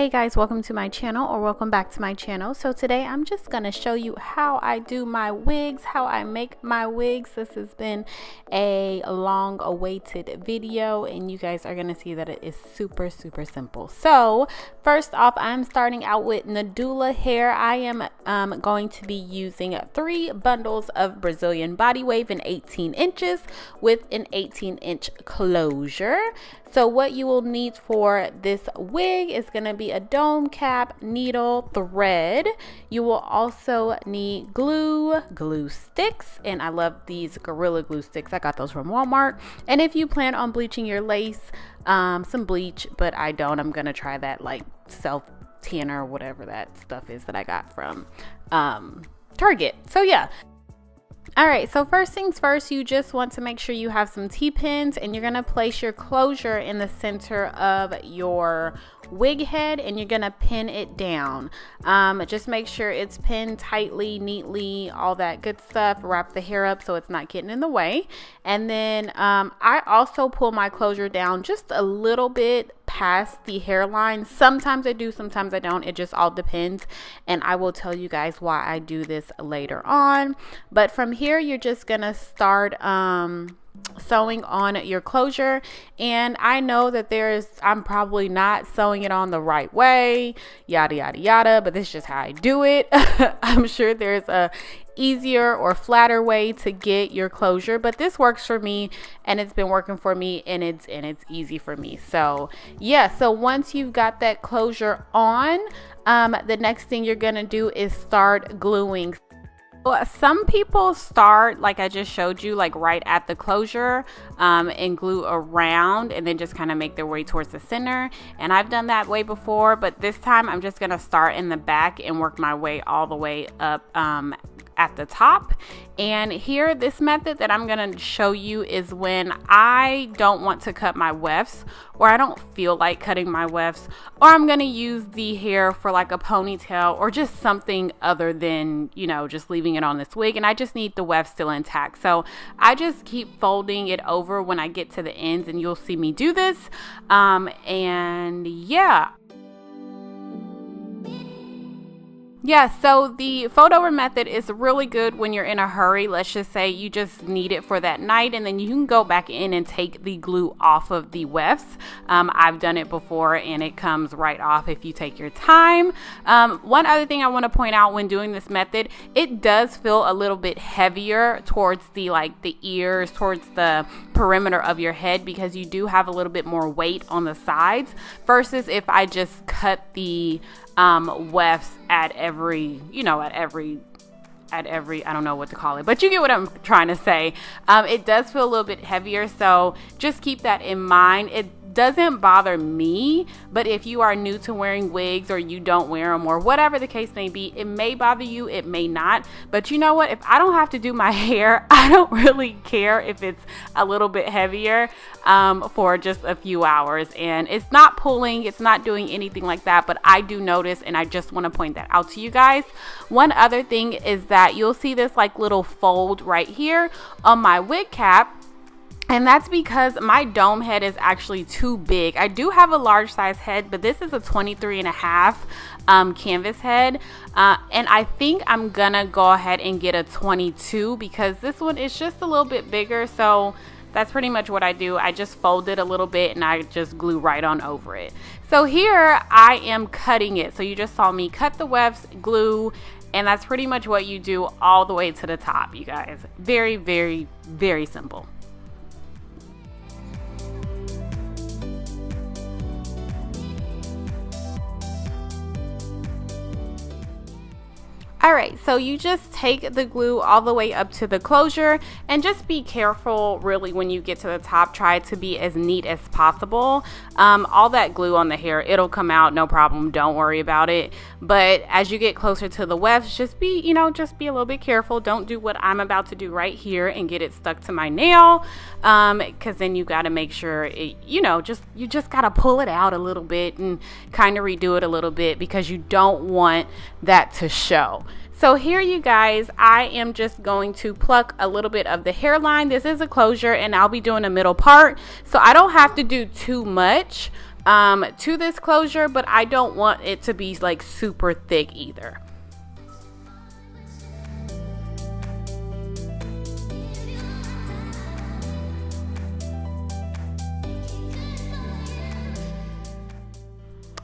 Hey guys, welcome to my channel, or welcome back to my channel. So today I'm just going to show you how I do my wigs, how I make my wigs. This has been a long awaited video and you guys are going to see that it is super simple. So first off, I'm starting out with Nadula hair. I am going to be using 3 bundles of Brazilian body wave in 18 inches with an 18-inch closure. So what you will need for this wig is going to be a dome cap, needle, thread. You will also need glue sticks, and I love these Gorilla Glue sticks. I got those from Walmart. And if you plan on bleaching your lace, some bleach, but I don't. I'm going to try that like self tanner or whatever that stuff is that I got from Target. So yeah. All right, so first things first, you just want to make sure you have some T-pins, and you're going to place your closure in the center of your wig head and you're going to pin it down. Just make sure it's pinned tightly, neatly, all that good stuff. Wrap the hair up so it's not getting in the way. And then I also pull my closure down just a little bit past the hairline. Sometimes I do, sometimes I don't. It just all depends, and I will tell you guys why I do this later on. But from here, you're just gonna start sewing on your closure. And I know that I'm probably not sewing it on the right way, yada yada yada, but this is just how I do it. I'm sure there's a easier or flatter way to get your closure, but this works for me and it's been working for me, and it's easy for me. So yeah, so once you've got that closure on, the next thing you're gonna do is start gluing. Some people start, like I just showed you, like right at the closure, and glue around and then just kind of make their way towards the center. And I've done that way before, but this time I'm just going to start in the back and work my way all the way up at the top. And here, this method that I'm going to show you is when I don't want to cut my wefts, or I don't feel like cutting my wefts, or I'm going to use the hair for like a ponytail or just something other than, you know, just leaving it on this wig, and I just need the weft still intact. So I just keep folding it over when I get to the ends, and you'll see me do this. And yeah, so the fold over method is really good when you're in a hurry. Let's just say you just need it for that night, and then you can go back in and take the glue off of the wefts. I've done it before and it comes right off if you take your time. One other thing I want to point out when doing this method, it does feel a little bit heavier towards the ears, towards the perimeter of your head, because you do have a little bit more weight on the sides versus if I just cut the wefts at every, I don't know what to call it, but you get what I'm trying to say. It does feel a little bit heavier, so just keep that in mind. It doesn't bother me, but if you are new to wearing wigs or you don't wear them or whatever the case may be, it may bother you, it may not. But you know what, if I don't have to do my hair, I don't really care if it's a little bit heavier for just a few hours. And it's not pulling, it's not doing anything like that, but I do notice, and I just want to point that out to you guys. One other thing is that you'll see this like little fold right here on my wig cap. And that's because my dome head is actually too big. I do have a large size head, but this is a 23.5 canvas head. And I think I'm gonna go ahead and get a 22 because this one is just a little bit bigger. So that's pretty much what I do. I just fold it a little bit and I just glue right on over it. So here I am cutting it. So you just saw me cut the wefts, glue, and that's pretty much what you do all the way to the top, you guys. Very, very, very simple. All right, so you just take the glue all the way up to the closure, and just be careful really when you get to the top. Try to be as neat as possible. All that glue on the hair, it'll come out, no problem, don't worry about it. But as you get closer to the wefts, just be a little bit careful. Don't do what I'm about to do right here and get it stuck to my nail, because then you got to make sure it, you just got to pull it out a little bit and kind of redo it a little bit, because you don't want that to show. So here, you guys, I am just going to pluck a little bit of the hairline. This is a closure and I'll be doing a middle part, so I don't have to do too much to this closure, but I don't want it to be like super thick either.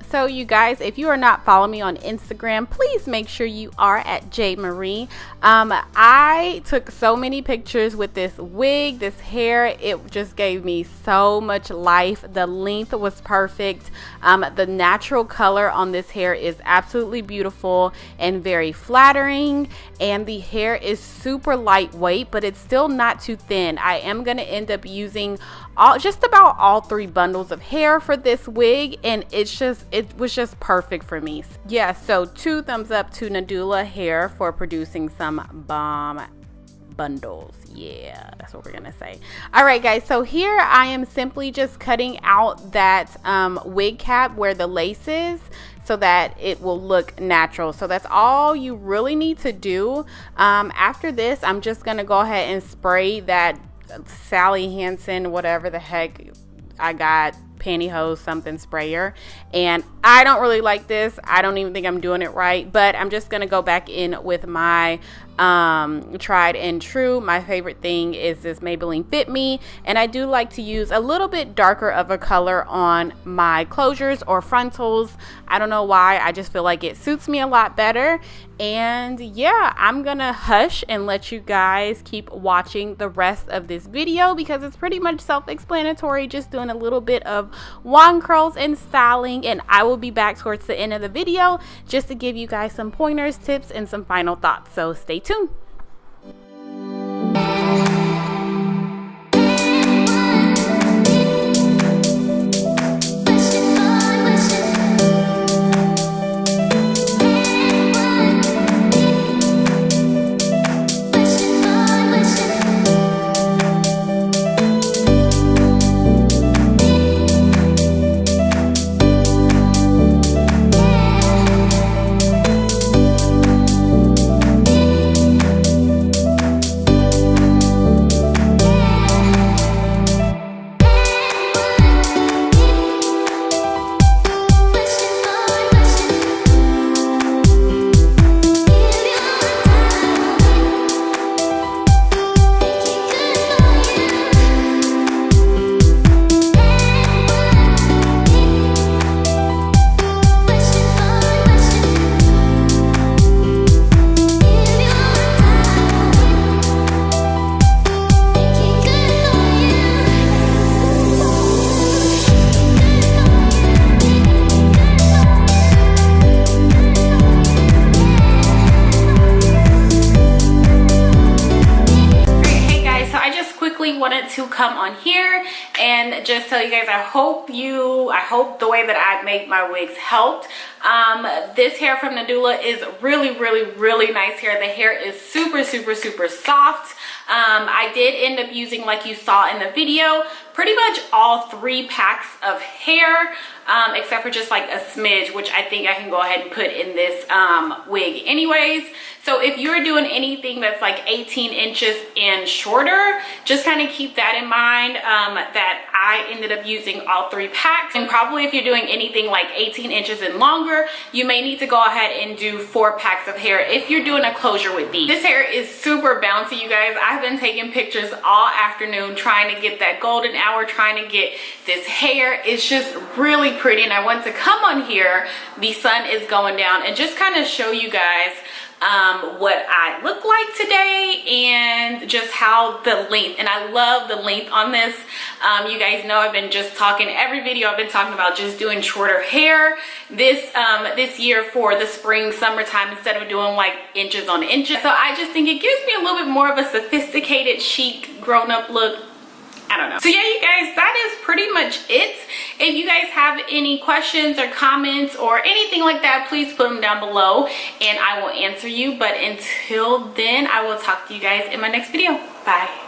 So you guys, if you are not following me on Instagram, please make sure you are at JMarie. I took so many pictures with this wig, this hair. It just gave me so much life. The length was perfect. The natural color on this hair is absolutely beautiful and very flattering. And the hair is super lightweight, but it's still not too thin. I am going to end up using just about all 3 bundles of hair for this wig, and it was just perfect for me. Yeah, so 2 thumbs up to Nadula Hair for producing some bomb bundles. Yeah, that's what we're gonna say. All right guys, so here I am simply just cutting out that wig cap where the lace is, so that it will look natural. So that's all you really need to do. After this, I'm just gonna go ahead and spray that Sally Hansen, whatever the heck I got, pantyhose something sprayer, and I don't really like this. I don't even think I'm doing it right, but I'm just gonna go back in with my tried and true. My favorite thing is this Maybelline Fit Me, and I do like to use a little bit darker of a color on my closures or frontals. I don't know why, I just feel like it suits me a lot better. And yeah, I'm gonna hush and let you guys keep watching the rest of this video because it's pretty much self-explanatory, just doing a little bit of wand curls and styling, and I will be back towards the end of the video just to give you guys some pointers, tips, and some final thoughts. So stay tuned. Wanted to come on here and just tell you guys, I hope the way that I make my wigs helped. This hair from Nadula is really nice hair. The hair is super soft. I did end up using, like you saw in the video, pretty much all 3 packs of hair, except for just like a smidge, which I think I can go ahead and put in this wig anyways. So if you're doing anything that's like 18 inches and shorter, just kind of keep that in mind, that I ended up using all 3 packs. And probably if you're doing anything like 18 inches and longer, you may need to go ahead and do 4 packs of hair if you're doing a closure with these. This hair is super bouncy, you guys. I've been taking pictures all afternoon trying to get that golden hour, trying to get this hair. It's just really pretty, and I want to come on here, the sun is going down, and just kind of show you guys what I look like today and just how the length, and I love the length on this. You guys know I've been just talking, every video I've been talking about just doing shorter hair this year for the spring summertime instead of doing like inches on inches. So I just think it gives me a little bit more of a sophisticated, chic, grown-up look. I don't know. So yeah, you guys, that is pretty much it. If you guys have any questions or comments or anything like that, please put them down below and I will answer you. But until then, I will talk to you guys in my next video. Bye.